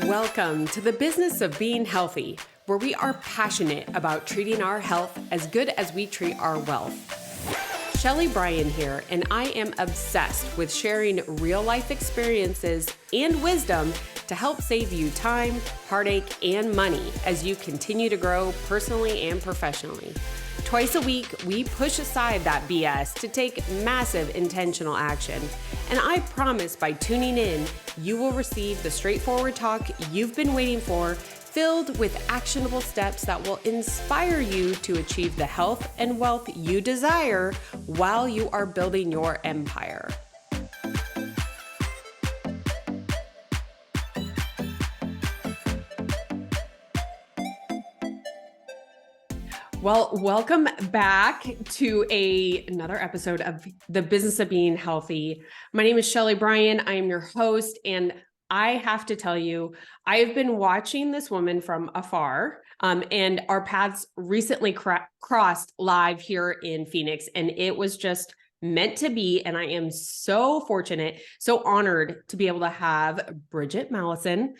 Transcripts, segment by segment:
Welcome to the Business of Being Healthy, where we are passionate about treating our health as good as we treat our wealth. Shelly Bryan here, and I am obsessed with sharing real-life experiences and wisdom to help save you time, heartache, and money as you continue to grow personally and professionally. Twice a week, we push aside that BS to take massive intentional action. And I promise by tuning in, you will receive the straightforward talk you've been waiting for, filled with actionable steps that will inspire you to achieve the health and wealth you desire while you are building your empire. Well, welcome back to another episode of The Business of Being Healthy. My name is Shelly Bryan. I am your host, and I have to tell you, I have been watching this woman from afar, and our paths recently crossed live here in Phoenix, and it was just meant to be. And I am so fortunate, so honored to be able to have Bridget Mallison,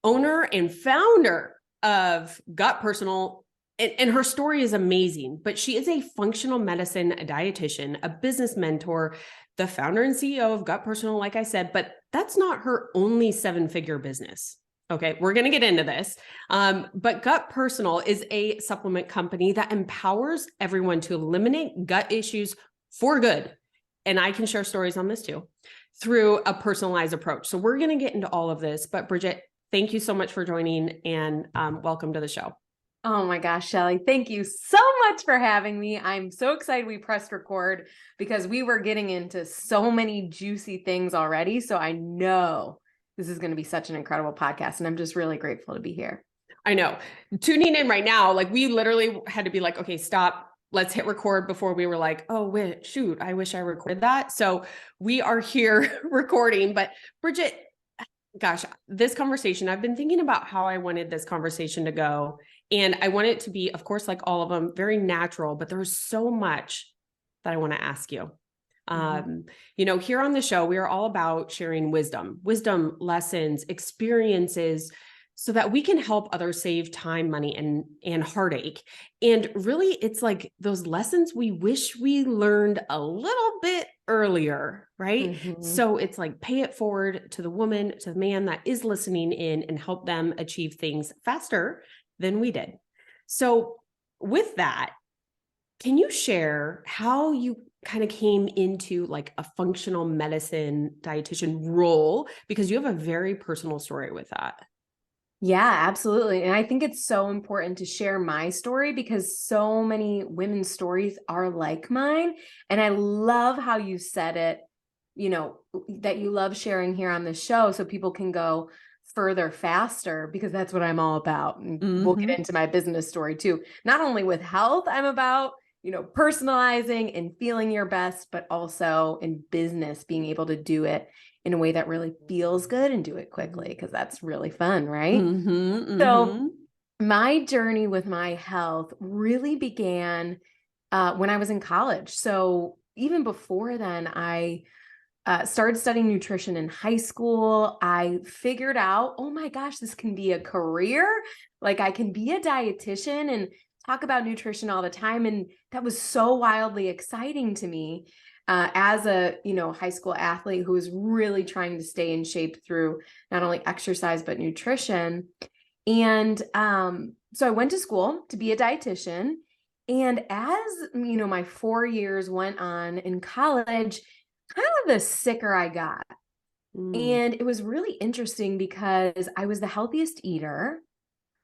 owner and founder of Gut Personal. And her story is amazing, but she is a functional medicine dietitian, a business mentor, the founder and CEO of Gut Personal, like I said, but that's not her only seven-figure business. Okay, we're going to get into this. But Gut Personal is a supplement company that empowers everyone to eliminate gut issues for good. And I can share stories on this too, through a personalized approach. So we're going to get into all of this, but Bridget, thank you so much for joining, and welcome to the show. Oh my gosh, Shelly, thank you so much for having me. I'm so excited we pressed record because we were getting into so many juicy things already. So I know this is going to be such an incredible podcast, and I'm just really grateful to be here. I know. Tuning in right now, like we literally had to be like, okay, stop. Let's hit record before we were like, oh, wait, shoot, I wish I recorded that. So we are here recording. But Bridget, gosh, this conversation, I've been thinking about how I wanted this conversation to go. And I want it to be, of course, like all of them, very natural, but there's so much that I want to ask you. Here on the show, we are all about sharing wisdom, lessons, experiences, so that we can help others save time, money, and heartache. And really, it's like those lessons we wish we learned a little bit earlier, right? Mm-hmm. So it's like pay it forward to the woman, to the man that is listening in, and help them achieve things faster than we did. So with that, can you share how you kind of came into like a functional medicine dietitian role? Because you have a very personal story with that. Yeah, absolutely. And I think it's so important to share my story because so many women's stories are like mine. And I love how you said it, that you love sharing here on the show so people can go further faster, because that's what I'm all about. And we'll get into my business story too. Not only with health, I'm about, personalizing and feeling your best, but also in business, being able to do it in a way that really feels good and do it quickly, because that's really fun, right? So my journey with my health really began when I was in college. So even before then, I started studying nutrition in high school. I figured out, oh my gosh, this can be a career. Like I can be a dietitian and talk about nutrition all the time. And that was so wildly exciting to me as a, high school athlete who was really trying to stay in shape through not only exercise, but nutrition. And so I went to school to be a dietitian. And as, my 4 years went on in college, kind of the sicker I got. And it was really interesting because I was the healthiest eater.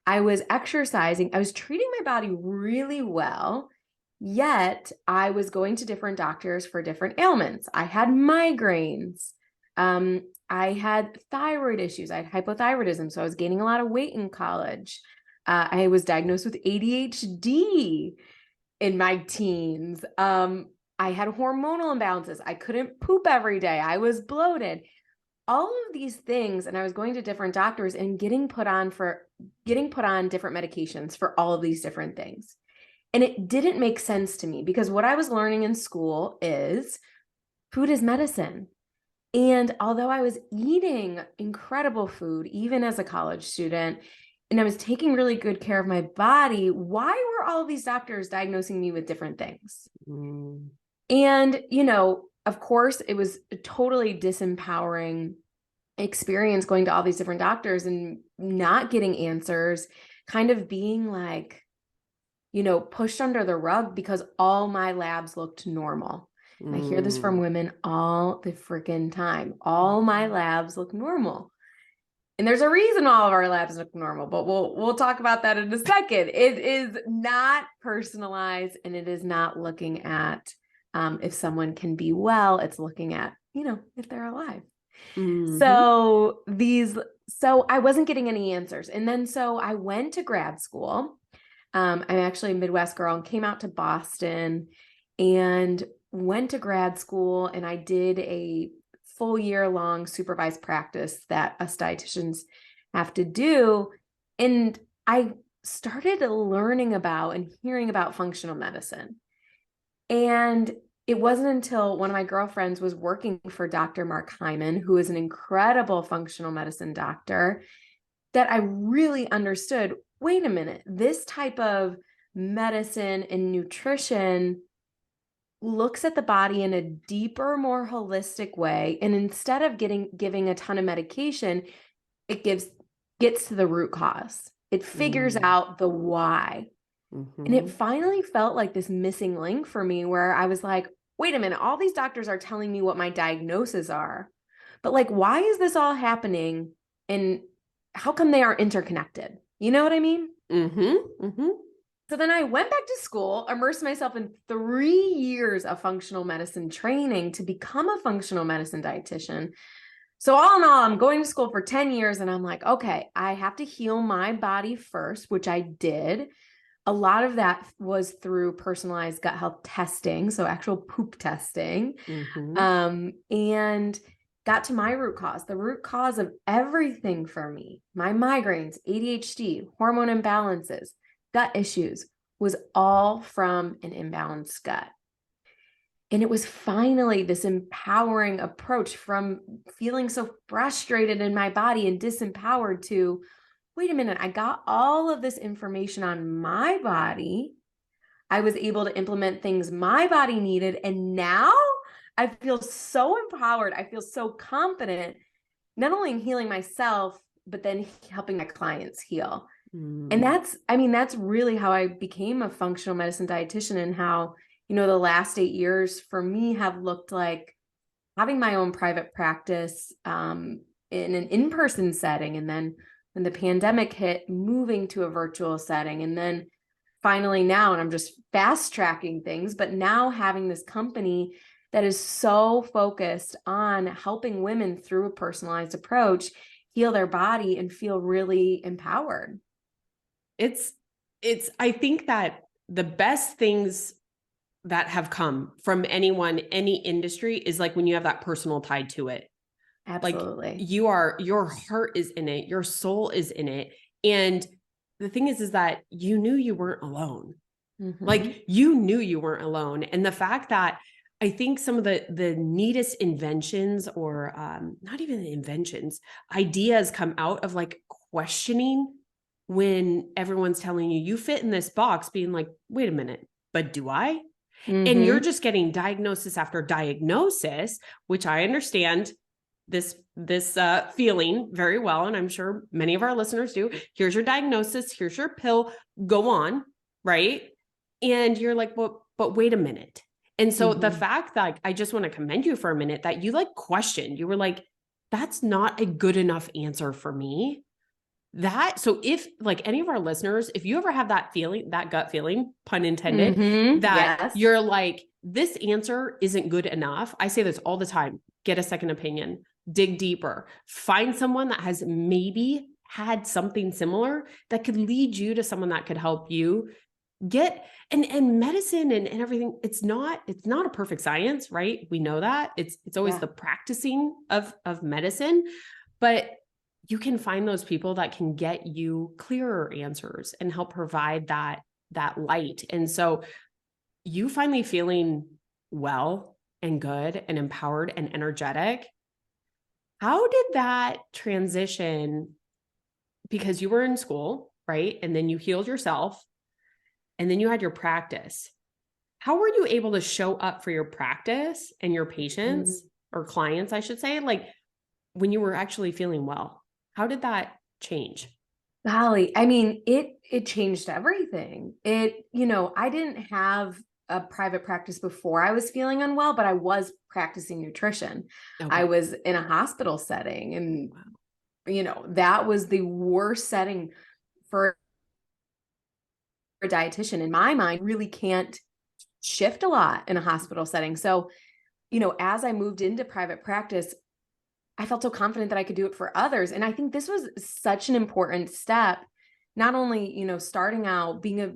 I was exercising. I was treating my body really well, yet I was going to different doctors for different ailments. I had migraines. I had thyroid issues. I had hypothyroidism. So I was gaining a lot of weight in college. I was diagnosed with ADHD in my teens. I had hormonal imbalances. I couldn't poop every day. I was bloated. All of these things, and I was going to different doctors and getting put on different medications for all of these different things. And it didn't make sense to me because what I was learning in school is food is medicine. And although I was eating incredible food, even as a college student, and I was taking really good care of my body, why were all of these doctors diagnosing me with different things? Mm. And, of course, it was a totally disempowering experience going to all these different doctors and not getting answers, kind of being like, pushed under the rug because all my labs looked normal. And I hear this from Mm. women all the freaking time. All my labs look normal. And there's a reason all of our labs look normal, but we'll talk about that in a second. It is not personalized, and it is not looking at if someone can be well. It's looking at, if they're alive. Mhm. So I wasn't getting any answers. And then so I went to grad school. I'm actually a Midwest girl and came out to Boston and went to grad school, and I did a full year long supervised practice that us dietitians have to do. And I started learning about and hearing about functional medicine. And it wasn't until one of my girlfriends was working for Dr. Mark Hyman, who is an incredible functional medicine doctor, that I really understood, wait a minute, this type of medicine and nutrition looks at the body in a deeper, more holistic way. And instead of giving a ton of medication, it gets to the root cause. It figures Mm. out the why. And it Mhm. finally felt like this missing link for me where I was like, wait a minute, all these doctors are telling me what my diagnoses are. But like, why is this all happening? And how come they are interconnected? You know what I mean? Mhm. Mhm. So then I went back to school, immersed myself in 3 years of functional medicine training to become a functional medicine dietitian. So all in all, I'm going to school for 10 years and I'm like, okay, I have to heal my body first, which I did. A lot of that was through personalized gut health testing, so actual poop testing, Mhm. and got to my root cause, the root cause of everything for me, my migraines, ADHD, hormone imbalances, gut issues, was all from an imbalanced gut. And it was finally this empowering approach from feeling so frustrated in my body and disempowered to, wait a minute, I got all of this information on my body. I was able to implement things my body needed. And now I feel so empowered. I feel so confident, not only in healing myself, but then helping my clients heal. And Mm. that's really how I became a functional medicine dietitian, and how, the last 8 years for me have looked like having my own private practice in an in-person setting. And then when the pandemic hit, moving to a virtual setting. And then finally now, and I'm just fast tracking things, but now having this company that is so focused on helping women through a personalized approach heal their body and feel really empowered. It's I think that the best things that have come from anyone, any industry, is like when you have that personal tie to it. Like Absolutely. your heart is in it, your soul is in it. And the thing is that you knew you weren't alone. Mm-hmm. Like you knew you weren't alone. And the fact that I think some of the neatest inventions, or not even inventions, ideas come out of like questioning when everyone's telling you fit in this box, being like, wait a minute, but do I? And you're Mm-hmm. just getting diagnosis after diagnosis, which I understand this feeling very well, and I'm sure many of our listeners do. Here's your diagnosis, here's your pill, go on, right? And you're like, well, but wait a minute. And so the Mm-hmm. fact that, I just want to commend you for a minute, that you like questioned, you were like, that's not a good enough answer for me. So if like any of our listeners, if you ever have that feeling, that gut feeling, pun intended, Mm-hmm. that Yes. you're like, this answer isn't good enough. I say this all the time. Get a second opinion, dig deeper, find someone that has maybe had something similar that could lead you to someone that could help you get. And medicine and everything, it's not a perfect science, right? We know that. It's always Yeah. the practicing of medicine, but you can find those people that can get you clearer answers and help provide that light. And so you finally feeling well and good and empowered and energetic, How did that transition? Because you were in school, right? And then you healed yourself and then you had your practice. How were you able to show up for your practice and your patients or clients, I should say, like when you were actually feeling well? How did that change? Golly, I mean, it changed everything. I didn't have a private practice before I was feeling unwell, but I was practicing nutrition. I Okay. was in a hospital setting, and that was the worst setting for a dietitian in my mind. Really can't shift a lot in a hospital setting. So, as I moved into private practice, I felt so confident that I could do it for others. And I think this was such an important step, not only, starting out being a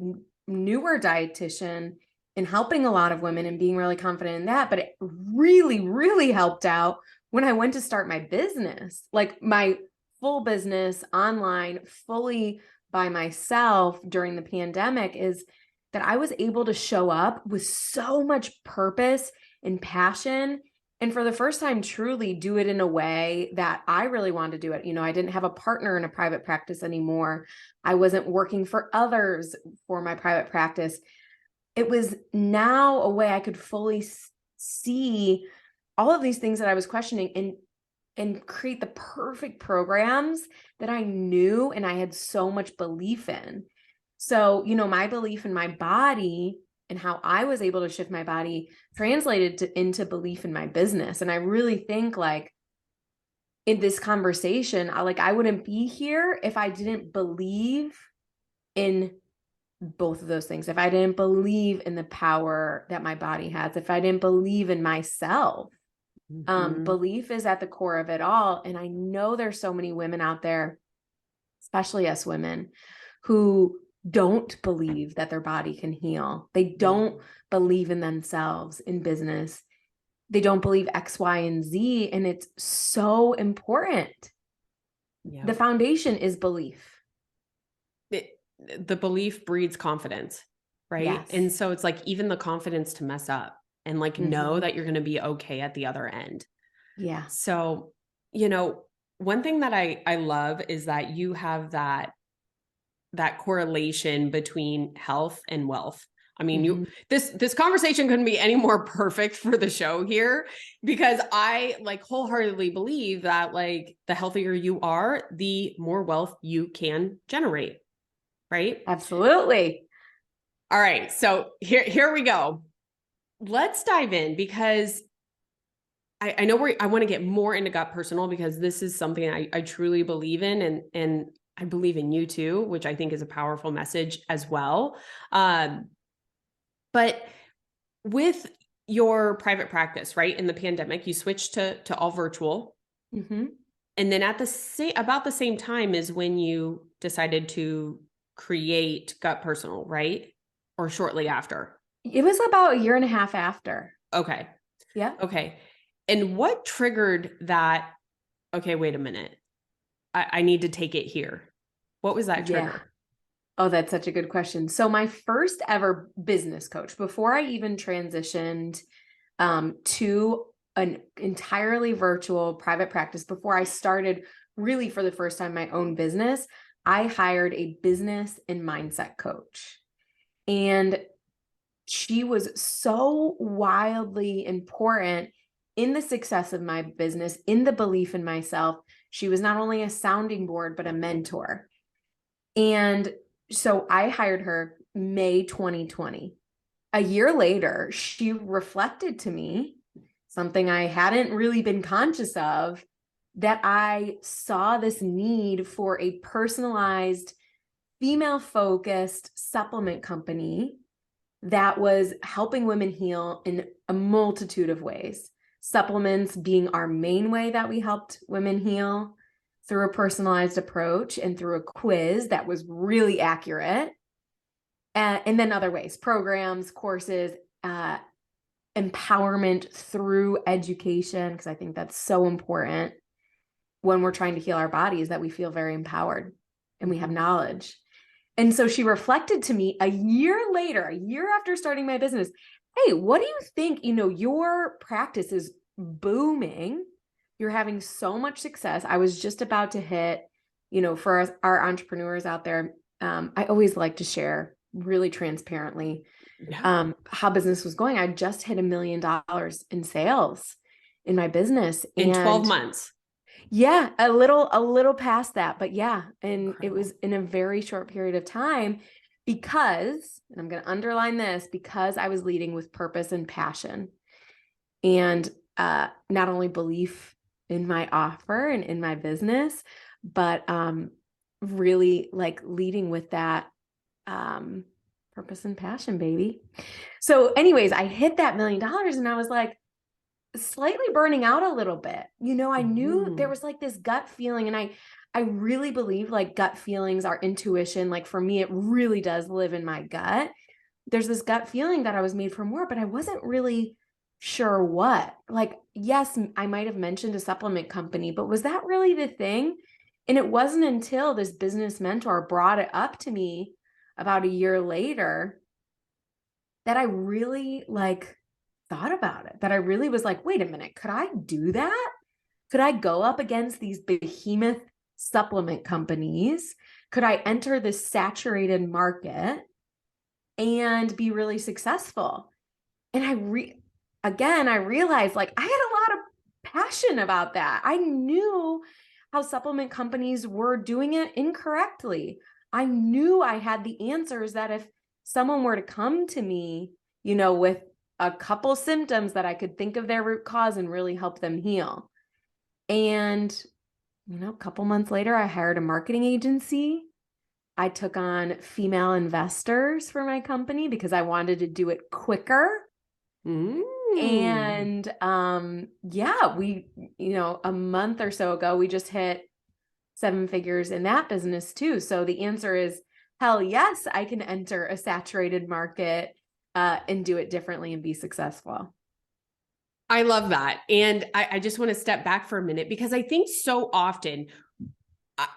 newer dietitian and helping a lot of women and being really confident in that, but it really, really helped out when I went to start my business, like my full business online, fully by myself during the pandemic, is that I was able to show up with so much purpose and passion, and for the first time, truly do it in a way that I really wanted to do it. I didn't have a partner in a private practice anymore. I wasn't working for others for my private practice. It was now a way I could fully see all of these things that I was questioning, and create the perfect programs that I knew and I had so much belief in. So, my belief in my body and how I was able to shift my body translated into belief in my business. And I really think, like, in this conversation, I wouldn't be here if I didn't believe in both of those things. If I didn't believe in the power that my body has, if I didn't believe in myself. Belief is at the core of it all. And I know there's so many women out there, especially us women, who don't believe that their body can heal. They don't believe in themselves in business. They don't believe X, Y, and Z. And it's so important. Yeah. The foundation is belief. The belief breeds confidence, right? Yes. And so it's like even the confidence to mess up and like know that you're going to be okay at the other end. Yeah. So, one thing that I love is that you have that correlation between health and wealth. I mean, this conversation couldn't be any more perfect for the show here, because I like wholeheartedly believe that like the healthier you are, the more wealth you can generate. Right? Absolutely. All right. So here we go. Let's dive in, because I know I want to get more into Gut Personal, because this is something I truly believe in, and I believe in you too, which I think is a powerful message as well. But with your private practice, right, in the pandemic, you switched to all virtual. And then at about the same time is when you decided to create Gut Personal, right? Or shortly after? It was about a year and a half after. Okay. Yeah. Okay. And what triggered that? Okay, wait a minute. I need to take it here. What was that trigger? Yeah. Oh, that's such a good question. So my first ever business coach, before I even transitioned to an entirely virtual private practice, before I started really for the first time my own business, I hired a business and mindset coach. And she was so wildly important in the success of my business, in the belief in myself. She was not only a sounding board, but a mentor. And so I hired her May 2020. A year later, she reflected to me something I hadn't really been conscious of, that I saw this need for a personalized, female-focused supplement company that was helping women heal in a multitude of ways. Supplements being our main way that we helped women heal, through a personalized approach and through a quiz that was really accurate. And then other ways, programs, courses, empowerment through education, because I think that's so important when we're trying to heal our bodies, that we feel very empowered and we have knowledge. And so she reflected to me a year later, a year after starting my business, hey, what do you think? Your practice is booming. you're having so much success. I was just about to hit, for our entrepreneurs out there, I always like to share really transparently how business was going. I just hit $1 million in sales in my business. in 12 And months. yeah, a little past that, but yeah. And Incredible. it was in a very short period of time because, and I'm going to underline this, because I was leading with purpose and passion and not only belief in my offer and in my business, but really like leading with that purpose and passion, baby. So anyways, I hit that $1 million and I was like slightly burning out a little bit. I knew there was like this gut feeling, and I really believe like gut feelings, our intuition, like for me, it really does live in my gut. There's this gut feeling that I was made for more, but I wasn't really sure what. Like, yes, I might have mentioned a supplement company, but was that really the thing? And it wasn't until this business mentor brought it up to me about a year later that I really like thought about it, that I really was like, wait a minute, could I do that? Could I go up against these behemoth supplement companies? Could I enter this saturated market and be really successful? And I realized like I had a lot of passion about that. I knew how supplement companies were doing it incorrectly. I knew I had the answers that if someone were to come to me, with a couple symptoms, that I could think of their root cause and really help them heal. And, a couple months later, I hired a marketing agency. I took on female investors for my company because I wanted to do it quicker. And yeah, we, a month or so ago, we just hit 7 figures in that business too. So the answer is hell yes, I can enter a saturated market and do it differently and be successful. I love that. And I just want to step back for a minute because I think so often,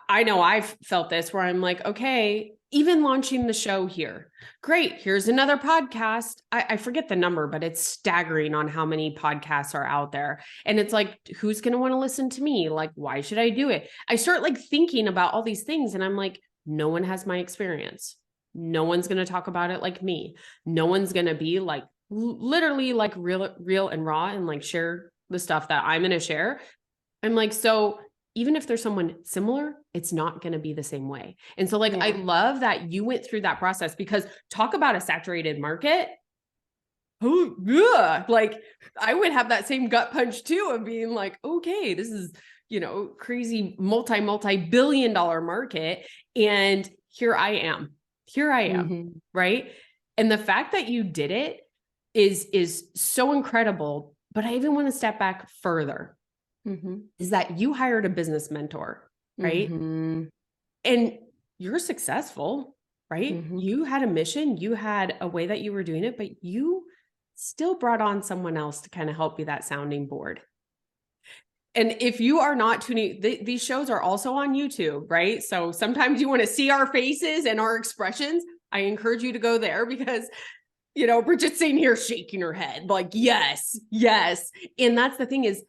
I know I've felt this where I'm like, okay, even launching the show here, great. Here's another podcast. I forget the number, but it's staggering on how many podcasts are out there. And it's like, who's going to want to listen to me? Like, why should I do it? I start like thinking about all these things and I'm like, no one has my experience. No one's going to talk about it like me. No one's going to be like, literally like real and raw and like share the stuff that I'm going to share. I'm like, so even if there's someone similar, it's not going to be the same way. And so like, I love that you went through that process because talk about a saturated market. Oh, yeah. Like I would have that same gut punch too of being like, okay, this is, crazy multi-billion-dollar market. And here I am, right? And the fact that you did it is so incredible. But I even want to step back further. Is that you hired a business mentor, right? And you're successful, right? You had a mission, you had a way that you were doing it, but you still brought on someone else to kind of help be that sounding board. And if you are not tuning, these shows are also on YouTube, right? So sometimes you want to see our faces and our expressions. I encourage you to go there because Bridget's sitting here shaking her head like, yes. And that's the thing is,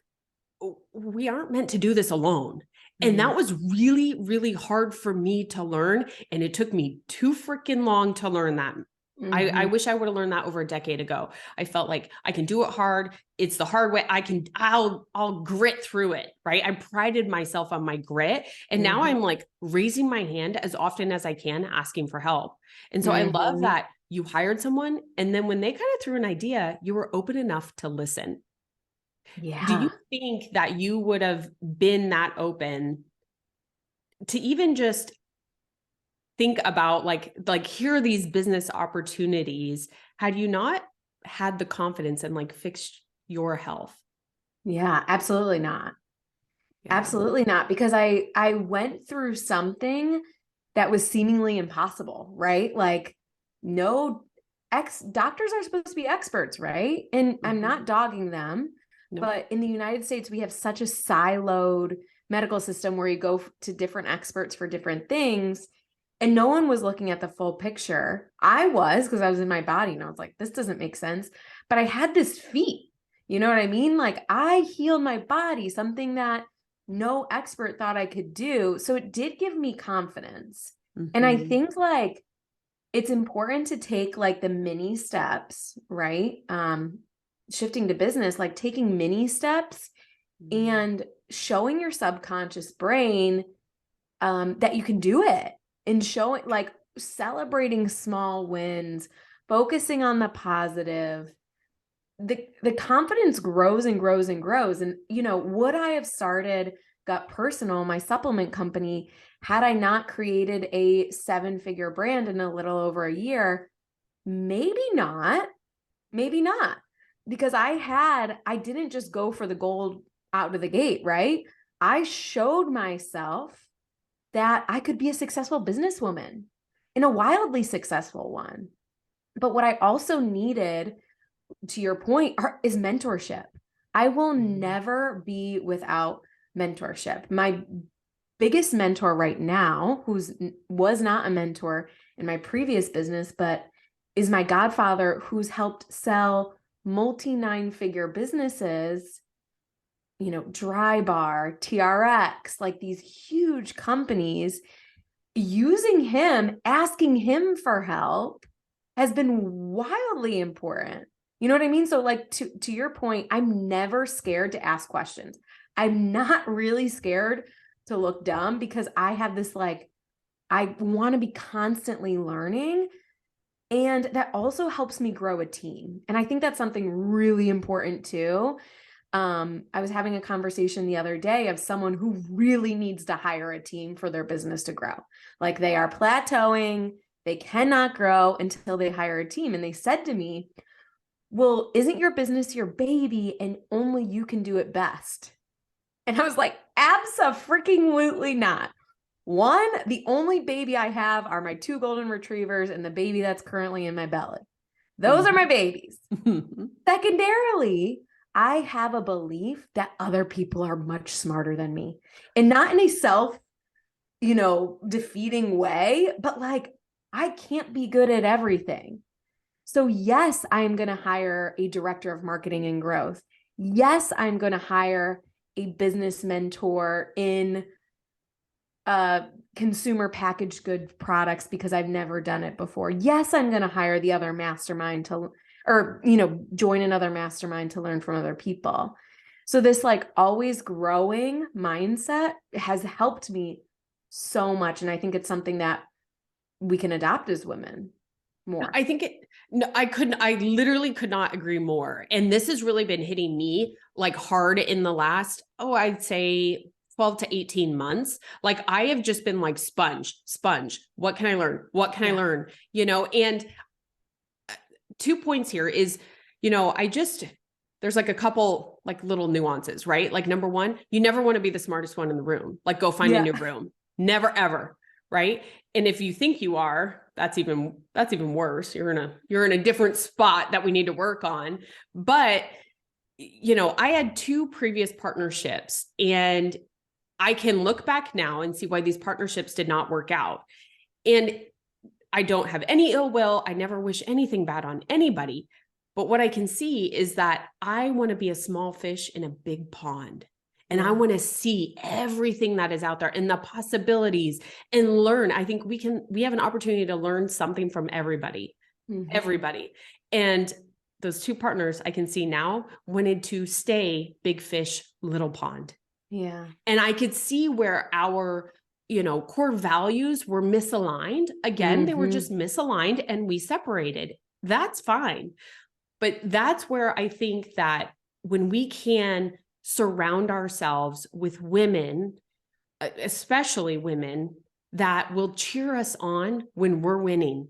we aren't meant to do this alone. And that was really, really hard for me to learn. And it took me too freaking long to learn that. I wish I would have learned that over a decade ago. I felt like I can do it hard. It's the hard way. I'll grit through it. Right. I prided myself on my grit. And now I'm like raising my hand as often as I can, asking for help. And so I love that you hired someone. And then when they kind of threw an idea, you were open enough to listen. Yeah. Do you think that you would have been that open to even just think about like here are these business opportunities had you not had the confidence and like fixed your health? Yeah, absolutely not. Absolutely not. Because I went through something that was seemingly impossible, right? Like doctors are supposed to be experts, right? And I'm not dogging them, but in the United States, we have such a siloed medical system where you go to different experts for different things. And no one was looking at the full picture. I was, because I was in my body and I was like, this doesn't make sense. But I had this feat. You know what I mean? Like I healed my body, something that no expert thought I could do. So it did give me confidence. And I Mhm. think like it's important to take like the mini steps, right? Shifting to business, like taking mini steps and showing your subconscious brain that you can do it, and showing like celebrating small wins, focusing on the positive. The confidence grows and grows and grows. And you know, would I have started Gut Personal, my supplement company, had I not created a 7-figure brand in a little over a year? Maybe not. Maybe not. Because I didn't just go for the gold out of the gate, right? I showed myself that I could be a successful businesswoman, and a wildly successful one. But what I also needed, to your point, is mentorship. I will never be without mentorship. My biggest mentor right now, was not a mentor in my previous business, but is my godfather, who's helped sell multi 9-figure businesses, you know, Drybar, TRX, like these huge companies. Using him, asking him for help has been wildly important. You know what I mean? So like to your point, I'm never scared to ask questions. I'm not really scared to look dumb, because I have this like, I want to be constantly learning. And that also helps me grow a team. And I think that's something really important too. I was having a conversation the other day of someone who really needs to hire a team for their business to grow. Like they are plateauing, they cannot grow until they hire a team. And they said to me, well, isn't your business your baby and only you can do it best? And I was like, abso-freaking-lutely not. One, the only baby I have are my 2 golden retrievers and the baby that's currently in my belly. Those are my babies. Secondarily, I have a belief that other people are much smarter than me, and not in a self, defeating way, but like I can't be good at everything. So yes, I'm going to hire a director of marketing and growth. Yes, I'm going to hire a business mentor in consumer packaged good products because I've never done it before. Yes, I'm going to hire the other mastermind join another mastermind to learn from other people. So this like always growing mindset has helped me so much. And I think it's something that we can adopt as women more. I literally could not agree more. And this has really been hitting me like hard in the last, I'd say 12 to 18 months. Like I have just been like sponge. What can I learn? What can I learn? And 2 points here is, there's like a couple like little nuances, right? Like number one, you never want to be the smartest one in the room. Like go find a new room. Never, ever. Right. And if you think you are, that's even worse. You're in a different spot that we need to work on. But, I had 2 previous partnerships, and I can look back now and see why these partnerships did not work out. And I don't have any ill will. I never wish anything bad on anybody. But what I can see is that I want to be a small fish in a big pond. And I want to see everything that is out there and the possibilities and learn. I think we have an opportunity to learn something from everybody, everybody. And those 2 partners I can see now wanted to stay big fish, little pond. Yeah. And I could see where our, core values were misaligned. Again, they were just misaligned and we separated. That's fine. But that's where I think that when we can surround ourselves with women, especially women, that will cheer us on when we're winning.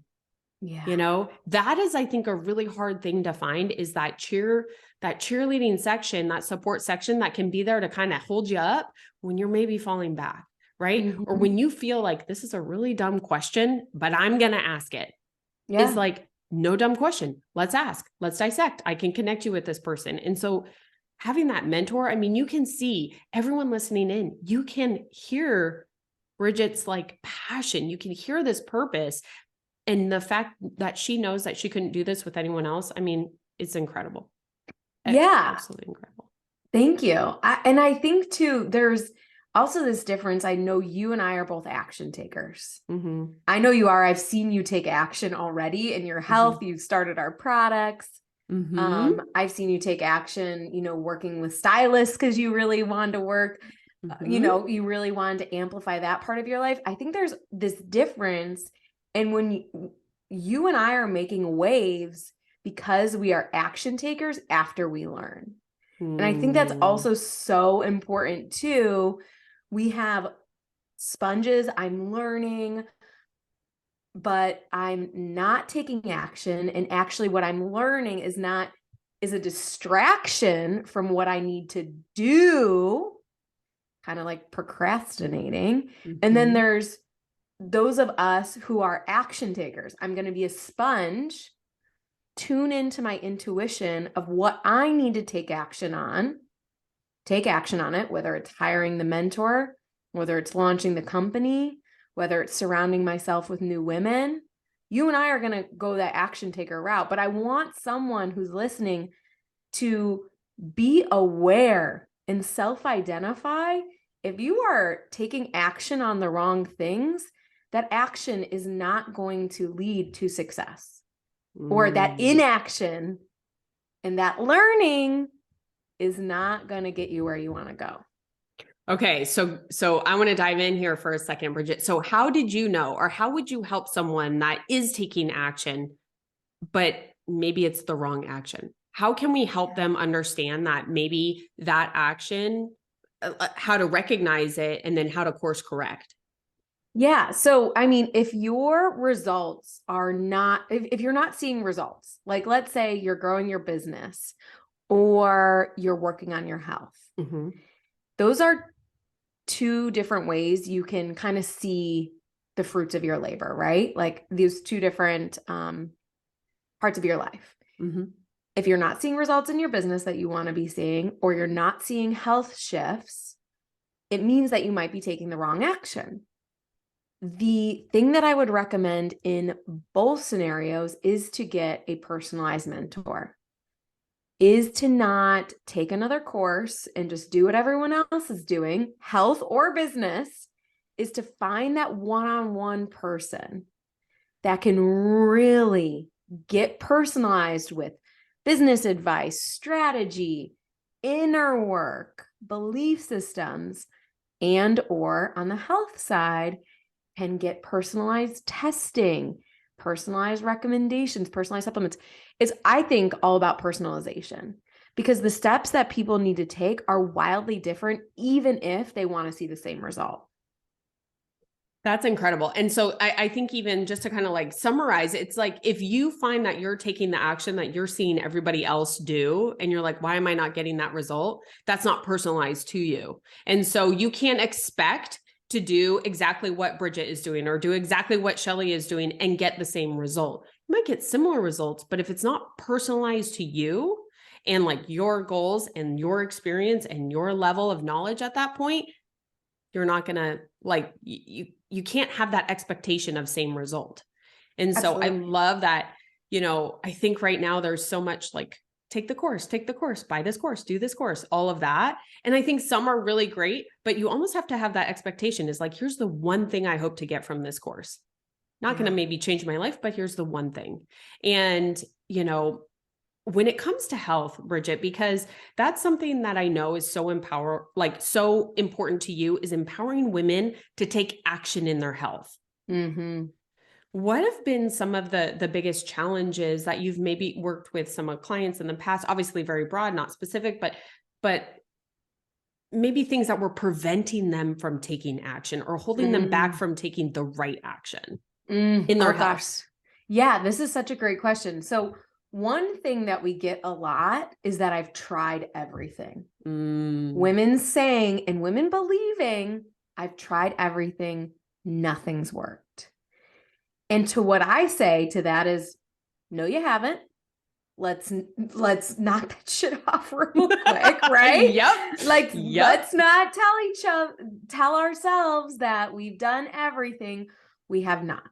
Yeah. That is, I think, a really hard thing to find, is that cheerleading section, that support section that can be there to kind of hold you up when you're maybe falling back, right? Or when you feel like this is a really dumb question, but I'm going to ask it. Yeah. It's like, no dumb question. Let's ask, let's dissect. I can connect you with this person. And so having that mentor, I mean, you can see everyone listening in, you can hear Bridget's like passion. You can hear this purpose. And the fact that she knows that she couldn't do this with anyone else, I mean, it's incredible. Yeah. Absolutely incredible. Thank you. And I think too, there's also this difference. I know you and I are both action takers. Mm-hmm. I know you are. I've seen you take action already in your health. Mm-hmm. You've started our products. Mm-hmm. I've seen you take action, working with stylists because you really wanted to work, Mm-hmm. you really wanted to amplify that part of your life. I think there's this difference. And when you and I are making waves because we are action takers after we learn. And I think that's also so important too. We have sponges. I'm learning, but I'm not taking action. And actually what I'm learning is a distraction from what I need to do, kind of like procrastinating. And then Mm-hmm. there's those of us who are action takers. I'm going to be a sponge, tune into my intuition of what I need to take action on it, whether it's hiring the mentor, whether it's launching the company, whether it's surrounding myself with new women. You and I are going to go that action taker route, but I want someone who's listening to be aware and self-identify. If you are taking action on the wrong things, that action is not going to lead to success, or that inaction and that learning is not going to get you where you want to go. Okay. So I want to dive in here for a second, Bridget. So how did you know, or how would you help someone that is taking action, but maybe it's the wrong action? How can we help them understand that maybe that action, how to recognize it, and then how to course correct? Yeah. So, I mean, if your results are not, if you're not seeing results, like let's say you're growing your business or you're working on your health, Mm-hmm. those are two different ways you can kind of see the fruits of your labor, right? Like these two different parts of your life. Mm-hmm. If you're not seeing results in your business that you want to be seeing, or you're not seeing health shifts, it means that you might be taking the wrong action. The thing that I would recommend in both scenarios is to get a personalized mentor, is to not take another course and just do what everyone else is doing, health or business, is to find that one-on-one person that can really get personalized with business advice, strategy, inner work, belief systems, and or on the health side, can get personalized testing, personalized recommendations, personalized supplements. It's, I think, all about personalization, because the steps that people need to take are wildly different, even if they want to see the same result. That's incredible. And so I think even just to kind of like summarize, it's like if you find that you're taking the action that you're seeing everybody else do, and you're like, why am I not getting that result? That's not personalized to you. And so you can't expect to do exactly what Bridget is doing or do exactly what Shelly is doing and get the same result. You might get similar results, but if it's not personalized to you and like your goals and your experience and your level of knowledge at that point, you're not going to like, you can't have that expectation of same result. And so I love that, I think right now there's so much like, take the course, buy this course, do this course, all of that. And I think some are really great, but you almost have to have that expectation is like, here's the one thing I hope to get from this course. Not going to maybe change my life, but here's the one thing. And, when it comes to health, Bridget, because that's something that I know is so so important to you, is empowering women to take action in their health. Mm-hmm. What have been some of the biggest challenges that you've maybe worked with some of clients in the past? Obviously very broad, not specific, but maybe things that were preventing them from taking action or holding them back from taking the right action in their health. Gosh. Yeah, this is such a great question. So one thing that we get a lot is that I've tried everything. Women saying and women believing, I've tried everything, nothing's worked. And to what I say to that is, no, you haven't. Let's knock that shit off real quick, right? Yep. Let's not tell ourselves that we've done everything. We have not.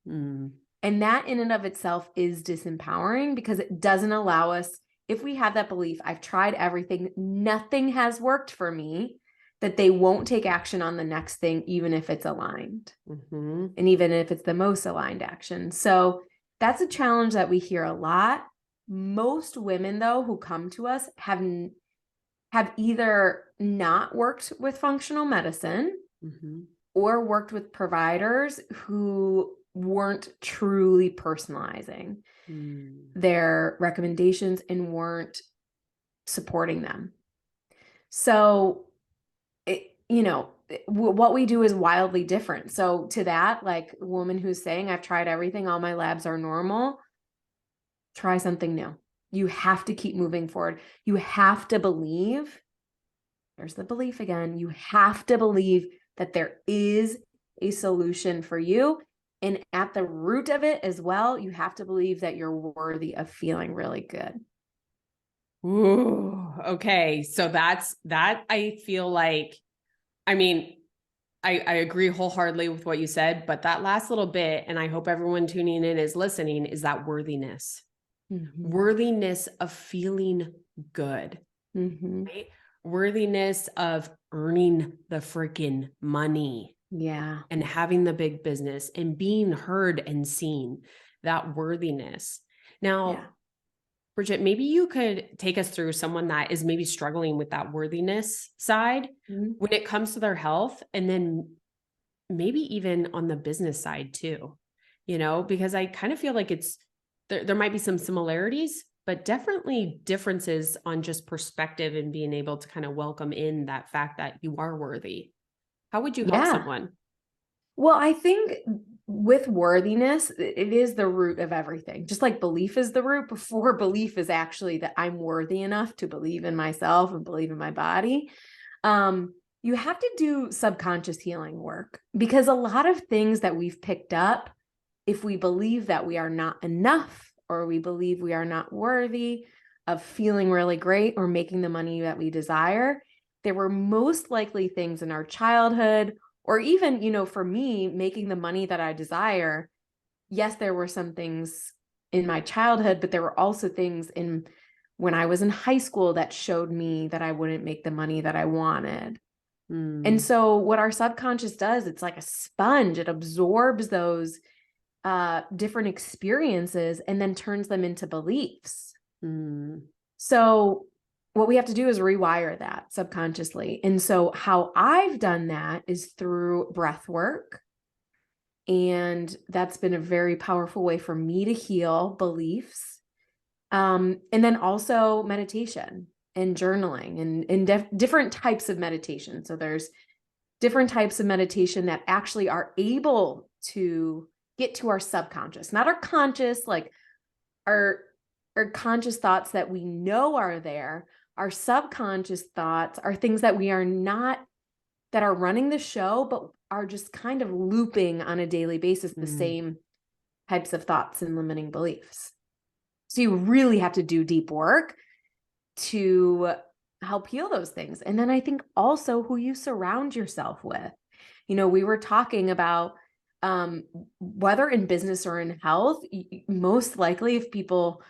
And that in and of itself is disempowering, because it doesn't allow us if we have that belief, I've tried everything, nothing has worked for me, that they won't take action on the next thing, even if it's aligned. Mm-hmm. And even if it's the most aligned action. So that's a challenge that we hear a lot. Most women, though, who come to us have either not worked with functional medicine Mm-hmm. or worked with providers who weren't truly personalizing their recommendations and weren't supporting them. So, what we do is wildly different. So to that, like a woman who's saying, I've tried everything, all my labs are normal, try something new. You have to keep moving forward. You have to believe, there's the belief again, you have to believe that there is a solution for you. And at the root of it as well, you have to believe that you're worthy of feeling really good. Ooh, okay. So that I feel like, I mean, I agree wholeheartedly with what you said, but that last little bit, and I hope everyone tuning in is listening, is that worthiness. Mm-hmm. Worthiness of feeling good, right? Worthiness of earning the freaking money. Yeah. And having the big business and being heard and seen, that worthiness. Now, Bridget, maybe you could take us through someone that is maybe struggling with that worthiness side when it comes to their health, and then maybe even on the business side too, because I kind of feel like there might be some similarities, but definitely differences on just perspective and being able to kind of welcome in that fact that you are worthy. How would you help someone? Well, I think with worthiness, it is the root of everything. Just like belief is the root, before belief is actually that I'm worthy enough to believe in myself and believe in my body. You have to do subconscious healing work, because a lot of things that we've picked up, if we believe that we are not enough, or we believe we are not worthy of feeling really great or making the money that we desire, there were most likely things in our childhood, or even, for me, making the money that I desire. Yes, there were some things in my childhood, but there were also things when I was in high school that showed me that I wouldn't make the money that I wanted. And so what our subconscious does, it's like a sponge. It absorbs those different experiences and then turns them into beliefs. So what we have to do is rewire that subconsciously. And so how I've done that is through breath work. And that's been a very powerful way for me to heal beliefs. And then also meditation and journaling and different types of meditation. So there's different types of meditation that actually are able to get to our subconscious, not our conscious, like our conscious thoughts that we know are there. Our subconscious thoughts are things that we are not, that are running the show, but are just kind of looping on a daily basis, the same types of thoughts and limiting beliefs. So you really have to do deep work to help heal those things. And then I think also who you surround yourself with. We were talking about whether in business or in health, most likely if people,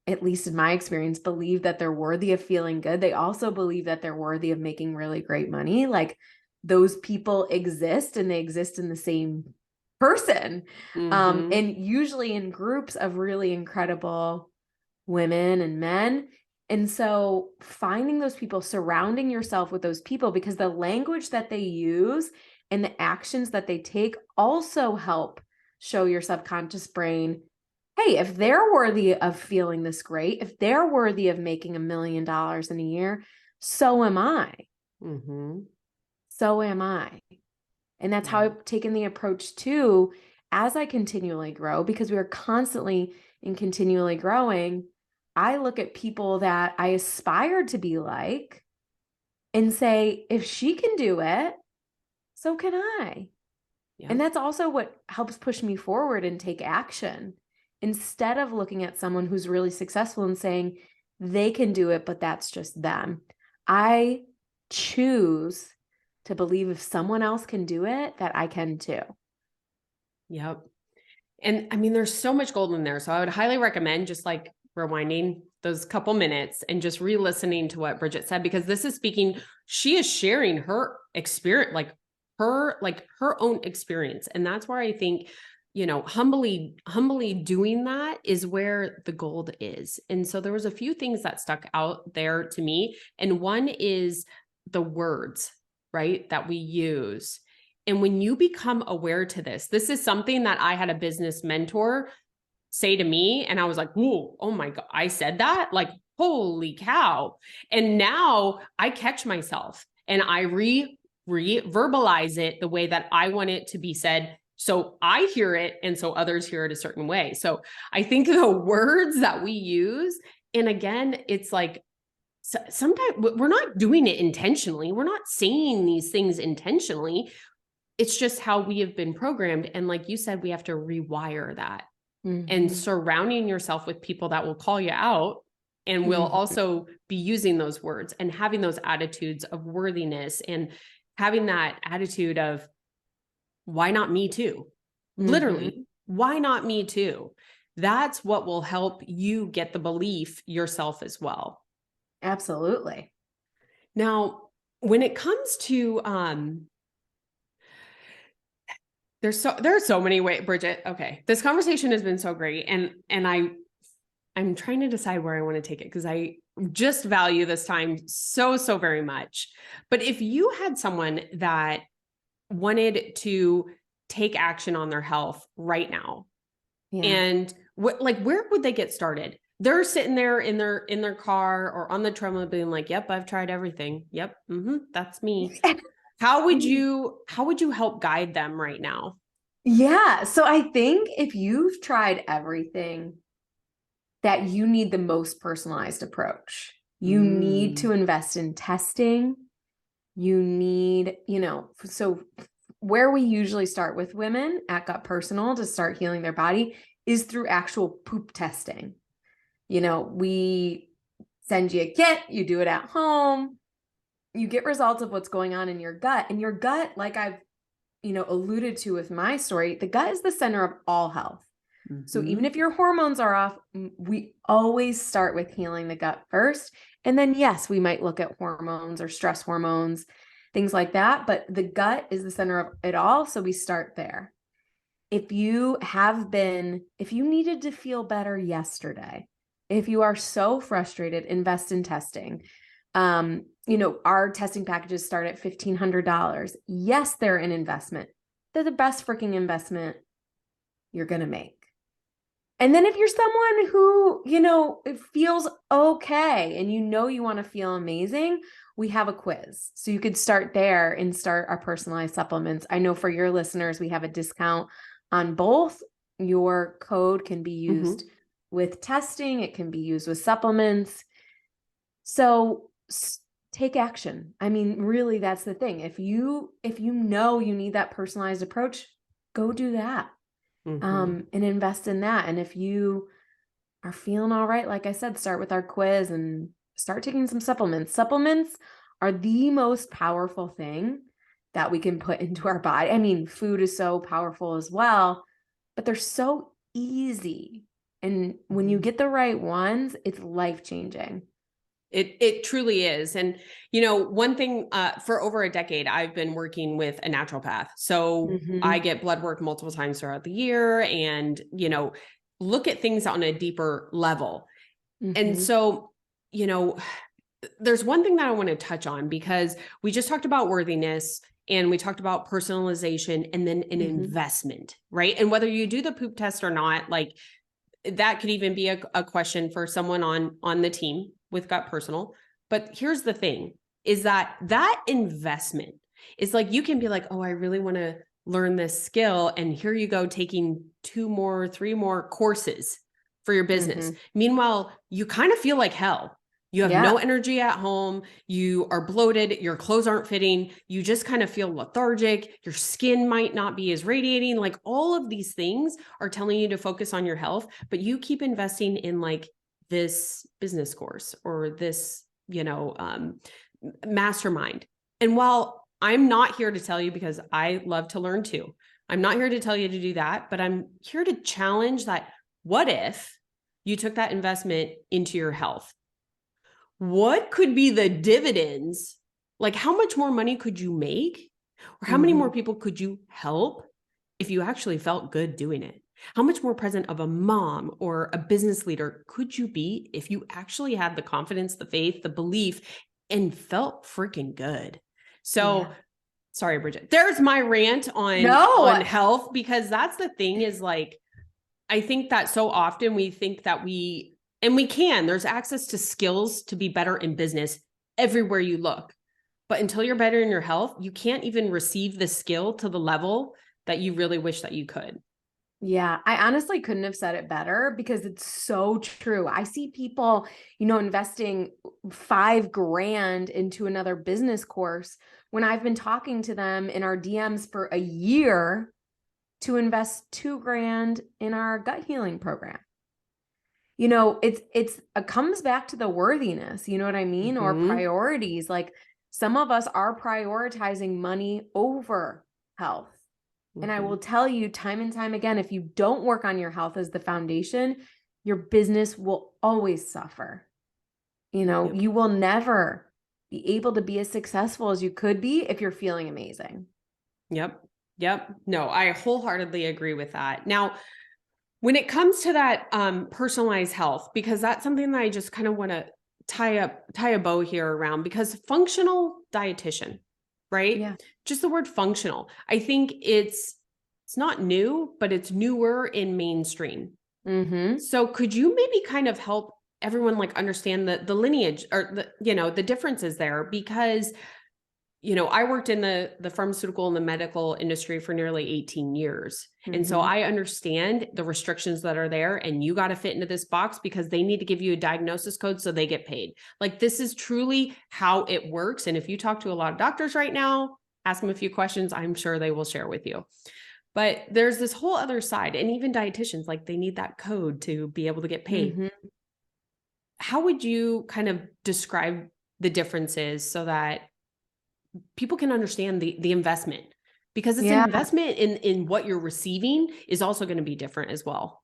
at least in my experience, believe that they're worthy of feeling good, they also believe that they're worthy of making really great money. Like those people exist, and they exist in the same person. And usually in groups of really incredible women and men. And so finding those people, surrounding yourself with those people, because the language that they use and the actions that they take also help show your subconscious brain, hey, if they're worthy of feeling this great, if they're worthy of making $1 million in a year, so am I. So am I. And that's how I've taken the approach too, as I continually grow, because we are constantly and continually growing. I look at people that I aspire to be like and say, if she can do it, so can I. And that's also what helps push me forward and take action, instead of looking at someone who's really successful and saying they can do it, but that's just them. I choose to believe if someone else can do it, that I can too. Yep. And I mean, there's so much gold in there. So I would highly recommend just like rewinding those couple minutes and just re-listening to what Bridget said, because this is speaking, she is sharing her experience, her own experience. And that's where I think, humbly doing that is where the gold is. And so there was a few things that stuck out there to me. And one is the words, right, that we use. And when you become aware to this is something that I had a business mentor say to me. And I was like, whoa, oh my God, I said that? Like, holy cow. And now I catch myself and I verbalize it the way that I want it to be said. So I hear it. And so others hear it a certain way. So I think the words that we use, and again, it's like, sometimes we're not doing it intentionally. We're not saying these things intentionally. It's just how we have been programmed. And like you said, we have to rewire that. And surrounding yourself with people that will call you out and will also be using those words and having those attitudes of worthiness and having that attitude of, why not me too? Literally, why not me too? That's what will help you get the belief yourself as well. Absolutely. Now, when it comes to, there are so many ways, Bridget. Okay. This conversation has been so great. And I'm trying to decide where I want to take it, because I just value this time so very much. But if you had someone that wanted to take action on their health right now, and where would they get started? They're sitting there in their car or on the treadmill being like, yep, I've tried everything. Yep. That's me. How would you help guide them right now? Yeah. So I think if you've tried everything, that you need the most personalized approach. You need to invest in testing. You need, so where we usually start with women at Gut Personal to start healing their body is through actual poop testing. We send you a kit, you do it at home, you get results of what's going on in your gut. And your gut, like I've, alluded to with my story, the gut is the center of all health. So even if your hormones are off, we always start with healing the gut first. And then, yes, we might look at hormones or stress hormones, things like that. But the gut is the center of it all. So we start there. If you needed to feel better yesterday, if you are so frustrated, invest in testing. Our testing packages start at $1,500. Yes, they're an investment. They're the best freaking investment you're going to make. And then if you're someone who, it feels okay and you want to feel amazing, we have a quiz. So you could start there and start our personalized supplements. I know for your listeners, we have a discount on both. Your code can be used with testing. It can be used with supplements. So take action. I mean, really, that's the thing. If you need that personalized approach, go do that. And invest in that. And if you are feeling all right, like I said, start with our quiz and start taking some supplements. Supplements are the most powerful thing that we can put into our body. I mean, food is so powerful as well, but they're so easy. And when you get the right ones, it's life-changing. It truly is. And, one thing, for over a decade, I've been working with a naturopath. So I get blood work multiple times throughout the year and, look at things on a deeper level. And so, there's one thing that I want to touch on, because we just talked about worthiness and we talked about personalization and then an investment, right? And whether you do the poop test or not, like that could even be a question for someone on the team with Gut Personal. But here's the thing, is that investment is like, you can be like, oh, I really want to learn this skill. And here you go, taking 2 more, 3 more courses for your business. Meanwhile, you kind of feel like hell. You have no energy at home. You are bloated. Your clothes aren't fitting. You just kind of feel lethargic. Your skin might not be as radiating. Like all of these things are telling you to focus on your health, but you keep investing in like this business course or this, mastermind. And while I'm not here to tell you, because I love to learn too, I'm not here to tell you to do that, but I'm here to challenge that. What if you took that investment into your health. What could be the dividends? Like, how much more money could you make? Or how many more people could you help if you actually felt good doing it? How much more present of a mom or a business leader could you be if you actually had the confidence, the faith, the belief, and felt freaking good? So, sorry, Bridget, there's my rant on health, because that's the thing is like, I think that so often we think that there's access to skills to be better in business everywhere you look. But until you're better in your health, you can't even receive the skill to the level that you really wish that you could. Yeah, I honestly couldn't have said it better, because it's so true. I see people, investing $5,000 into another business course when I've been talking to them in our DMs for a year to invest $2,000 in our gut healing program. It comes back to the worthiness, you know what I mean? Or priorities. Like, some of us are prioritizing money over health. And I will tell you time and time again, if you don't work on your health as the foundation, your business will always suffer. You will never be able to be as successful as you could be if you're feeling amazing. Yep. No, I wholeheartedly agree with that. Now, when it comes to that personalized health, because that's something that I just kind of want to tie a bow here around, because functional dietitian, right? Yeah. Just the word functional. I think it's not new, but it's newer in mainstream. So could you maybe kind of help everyone like understand the lineage or the differences there? Because I worked in the pharmaceutical and the medical industry for nearly 18 years. And so I understand the restrictions that are there, and you got to fit into this box because they need to give you a diagnosis code so they get paid. Like, this is truly how it works. And if you talk to a lot of doctors right now, ask them a few questions, I'm sure they will share with you. But there's this whole other side, and even dietitians, like, they need that code to be able to get paid. How would you kind of describe the differences so that people can understand the investment? Because it's an investment in what you're receiving is also going to be different as well.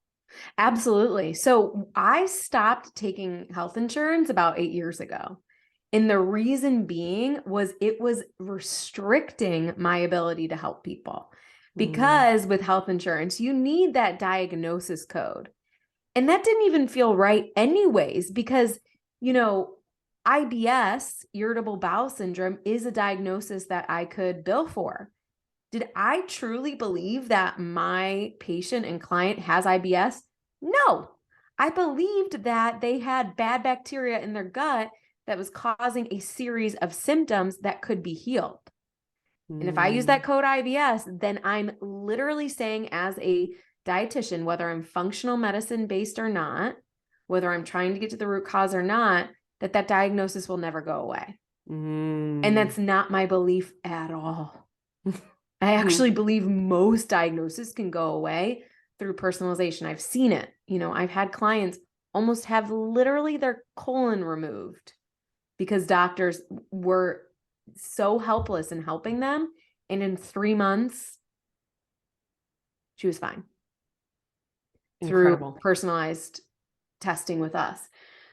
Absolutely. So I stopped taking health insurance about 8 years ago. And the reason being was it was restricting my ability to help people. Because with health insurance, you need that diagnosis code. And that didn't even feel right anyways, because, IBS, irritable bowel syndrome, is a diagnosis that I could bill for. Did I truly believe that my patient and client has IBS? No. I believed that they had bad bacteria in their gut that was causing a series of symptoms that could be healed. And if I use that code IBS, then I'm literally saying, as a dietitian, whether I'm functional medicine based or not, whether I'm trying to get to the root cause or not, that diagnosis will never go away. And that's not my belief at all. I actually believe most diagnoses can go away through personalization. I've seen it. I've had clients almost have literally their colon removed because doctors were so helpless in helping them. And in 3 months, she was fine. Incredible. Through personalized testing with us.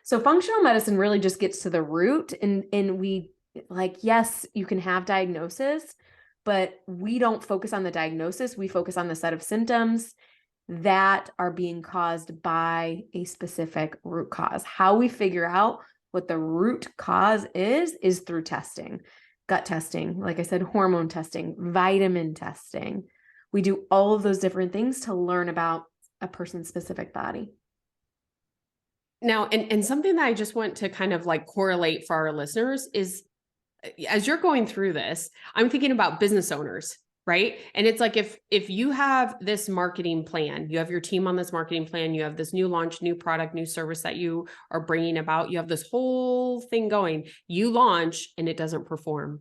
So functional medicine really just gets to the root, and we, like, yes, you can have diagnosis, but we don't focus on the diagnosis. We focus on the set of symptoms that are being caused by a specific root cause. How we figure out what the root cause is through testing, gut testing, like I said, hormone testing, vitamin testing. We do all of those different things to learn about a person's specific body. Now, and something that I just want to kind of like correlate for our listeners is, as you're going through this, I'm thinking about business owners, right? And it's like, if you have this marketing plan, you have your team on this marketing plan, you have this new launch, new product, new service that you are bringing about, you have this whole thing going, you launch and it doesn't perform.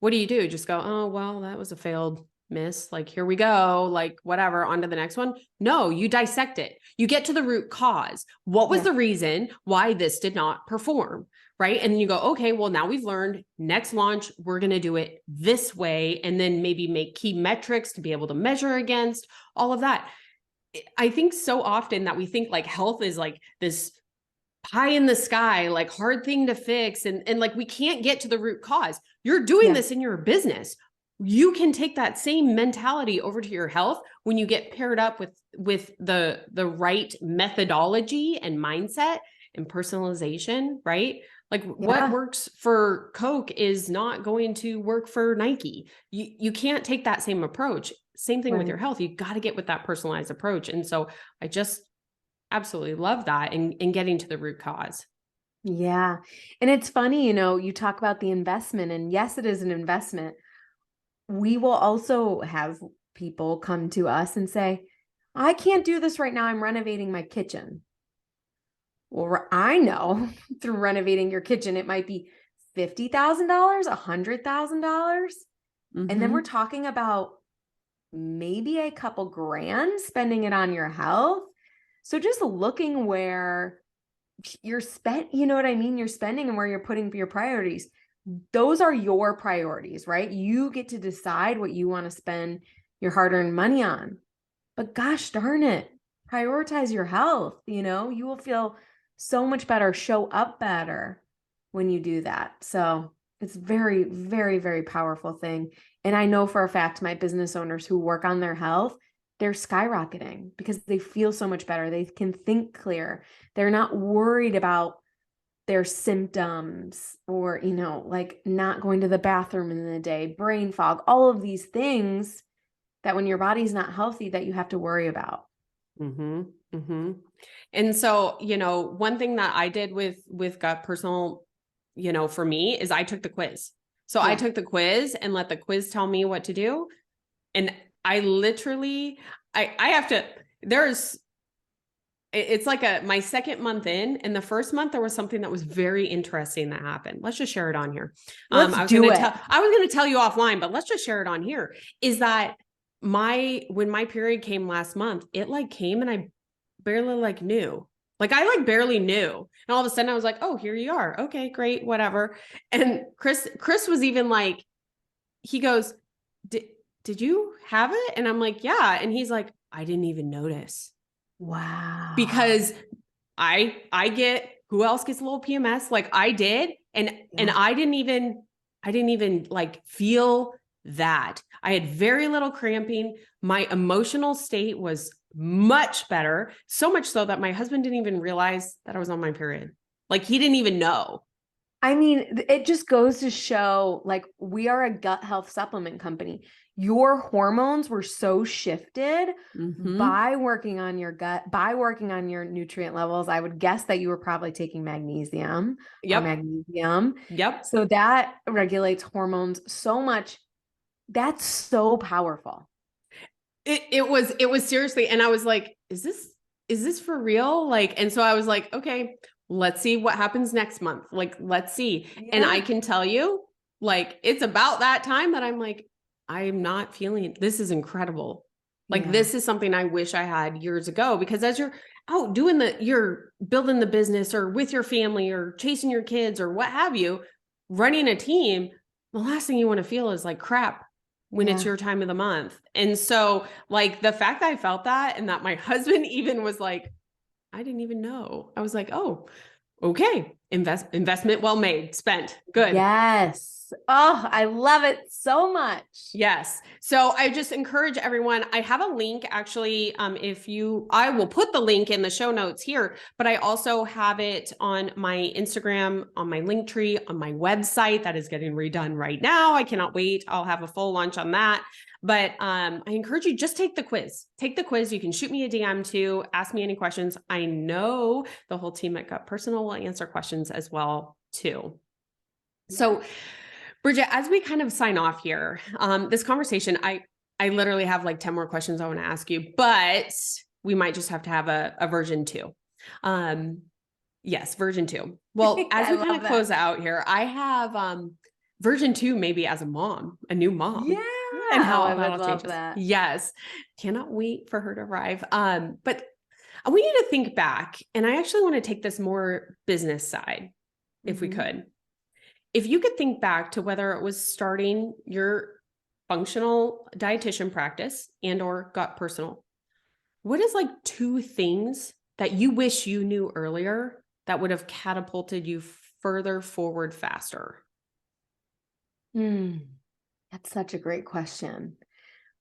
What do? Just go, oh, well, that was a failed miss. Like, here we go. Like, whatever, on to the next one. No, you dissect it. You get to the root cause. What was the reason why this did not perform? Right. And then you go, okay, well, now we've learned, next launch, we're going to do it this way. And then maybe make key metrics to be able to measure against all of that. I think so often that we think like health is like this pie in the sky, like hard thing to fix. And like, we can't get to the root cause. You're doing this in your business. You can take that same mentality over to your health when you get paired up with the right methodology and mindset and personalization, right? Like what works for Coke is not going to work for Nike. You can't take that same approach. Same thing with your health. You got to get with that personalized approach. And so I just absolutely love that and getting to the root cause. Yeah. And it's funny, you talk about the investment, and yes, it is an investment. We will also have people come to us and say, I can't do this right now. I'm renovating my kitchen. Well, I know through renovating your kitchen, it might be $50,000, $100,000. And then we're talking about maybe a couple grand spending it on your health. So just looking where you're spent, you know what I mean? You're spending and where you're putting your priorities. Those are your priorities, right? You get to decide what you want to spend your hard-earned money on. But gosh darn it, prioritize your health. You will feel so much better, show up better when you do that. So it's very, very, very powerful thing. And I know for a fact, my business owners who work on their health, they're skyrocketing because they feel so much better. They can think clear. They're not worried about their symptoms or, like not going to the bathroom in the day, brain fog, all of these things that when your body's not healthy that you have to worry about. And so, one thing that I did with Gut Personal, for me is I took the quiz. So I took the quiz and let the quiz tell me what to do. And I literally, I have to, it's like my second month in, and the first month there was something that was very interesting that happened. Let's just share it on here. I was going to tell you offline, but let's just share it on here. Is that when my period came last month, it like came and I barely knew. I barely knew. And all of a sudden I was like, oh, here you are. Okay, great, whatever. And Chris was even like, he goes, did you have it? And I'm like, yeah. And he's like, I didn't even notice. Wow. Because I get, who else gets a little PMS? Like I did. And I didn't even like feel that. I had very little cramping. My emotional state was much better. So much so that my husband didn't even realize that I was on my period. Like he didn't even know. I mean, it just goes to show, like, we are a gut health supplement company. Your hormones were so shifted by working on your gut, by working on your nutrient levels. I would guess that you were probably taking magnesium or magnesium. So that regulates hormones so much. That's so powerful. It was seriously. And I was like, is this for real? And so I was like, okay, let's see what happens next month. Let's see. Yeah. And I can tell you, it's about that time that I'm like, I'm not feeling, this is incredible. This is something I wish I had years ago, because as you're out you're building the business or with your family or chasing your kids or what have you, running a team, the last thing you want to feel is like crap when it's your time of the month. And so the fact that I felt that, and that my husband even was like, I didn't even know. I was like, oh, okay. Investment well made, spent. Good. Yes. Oh, I love it so much. Yes. So I just encourage everyone. I have a link actually. I will put the link in the show notes here, but I also have it on my Instagram, on my Linktree, on my website that is getting redone right now. I cannot wait. I'll have a full launch on that. But I encourage you, just take the quiz. Take the quiz. You can shoot me a DM too. Ask me any questions. I know the whole team at Gut Personal will answer questions as well too. So Bridget, as we kind of sign off here, this conversation, I literally have 10 more questions I want to ask you, but we might just have to have a version 2. Yes, version 2. Well, as we kind of close out here, I have version 2 maybe as a mom, a new mom. Yeah. And how I would love that. Yes. Cannot wait for her to arrive. But I want you to think back, and I actually want to take this more business side, if we could. If you could think back to whether it was starting your functional dietitian practice and or Gut Personal, what is like 2 things that you wish you knew earlier that would have catapulted you further forward faster? That's such a great question.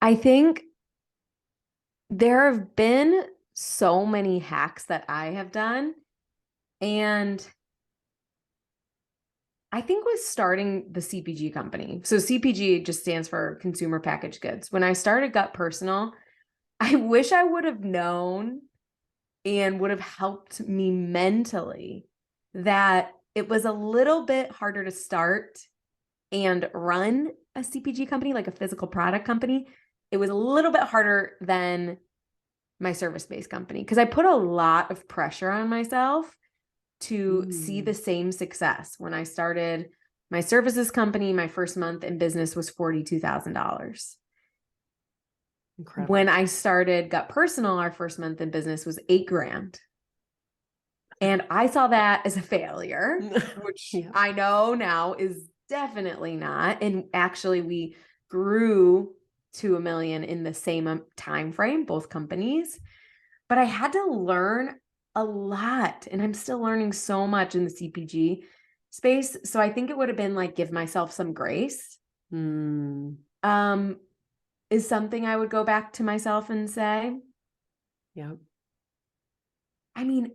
I think there have been so many hacks that I have done. And I think with starting the CPG company, so CPG just stands for consumer packaged goods. When I started Gut Personal, I wish I would have known and would have helped me mentally that it was a little bit harder to start and run a CPG company, like a physical product company. It was a little bit harder than my service-based company because I put a lot of pressure on myself to see the same success. When I started my services company, my first month in business was $42,000. Incredible. When I started Gut Personal, our first month in business was $8,000. And I saw that as a failure, which I know now is definitely not. And actually we grew to $1 million in the same time frame, both companies. But I had to learn a lot, and I'm still learning so much in the CPG space. So I think it would have been like, give myself some grace. Is something I would go back to myself and say. Yeah. I mean,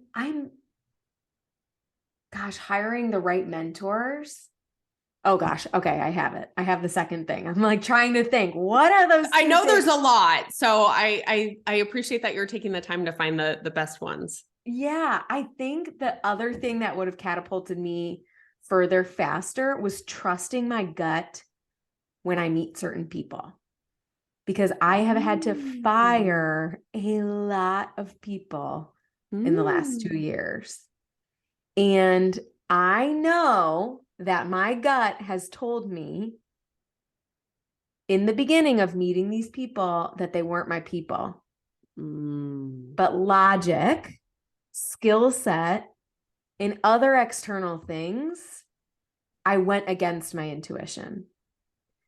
hiring the right mentors. Oh gosh. Okay. I have it. I have the second thing. I'm like trying to think, what are those? I know there's a lot. So I appreciate that you're taking the time to find the best ones. Yeah. I think the other thing that would have catapulted me further faster was trusting my gut when I meet certain people. Because I have had to fire a lot of people in the last 2 years. And I know that my gut has told me in the beginning of meeting these people that they weren't my people. But logic, skill set, and other external things, I went against my intuition.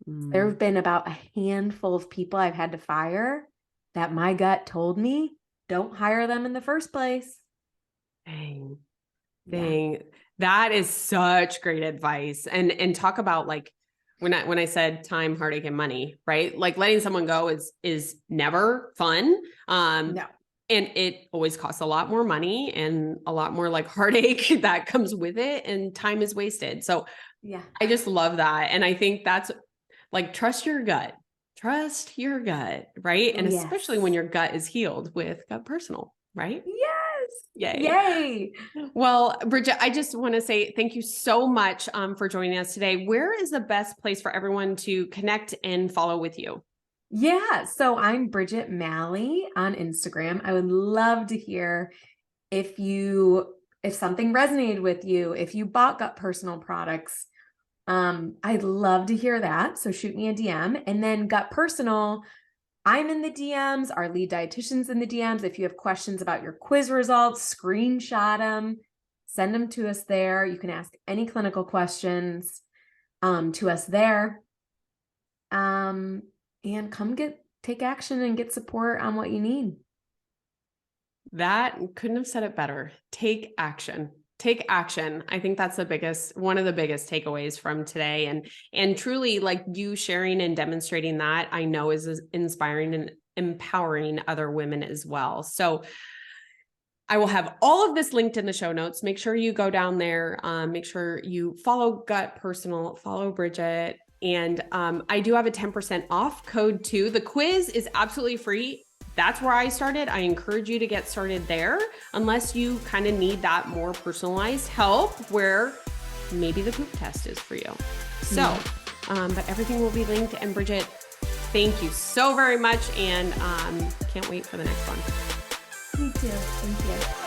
There have been about a handful of people I've had to fire that my gut told me, don't hire them in the first place. Dang. Yeah. That is such great advice. And talk about like when I said time, heartache, and money, right? Like letting someone go is never fun. No. And it always costs a lot more money and a lot more like heartache that comes with it, and time is wasted. So yeah, I just love that. And I think that's like, trust your gut, right? And especially when your gut is healed with Gut Personal, right? Yes. Yay. Yay. Well, Bridget, I just want to say thank you so much for joining us today. Where is the best place for everyone to connect and follow with you? Yeah. So I'm Bridget Malley on Instagram. I would love to hear if something resonated with you, if you bought Gut Personal products. I'd love to hear that. So shoot me a DM. And then Gut Personal, I'm in the DMs. Our lead dietitian's in the DMs. If you have questions about your quiz results, screenshot them, send them to us there. You can ask any clinical questions to us there. And come take action and get support on what you need. That couldn't have said it better. Take action. Take action. I think that's one of the biggest takeaways from today. And truly, like, you sharing and demonstrating that, I know is inspiring and empowering other women as well. So I will have all of this linked in the show notes. Make sure you go down there. Make sure you follow Gut Personal, follow Bridget. And I do have a 10% off code too. The quiz is absolutely free. That's where I started. I encourage you to get started there, unless you kind of need that more personalized help where maybe the poop test is for you. So, but everything will be linked. And Bridget, thank you so very much. And can't wait for the next one. Me too. Thank you.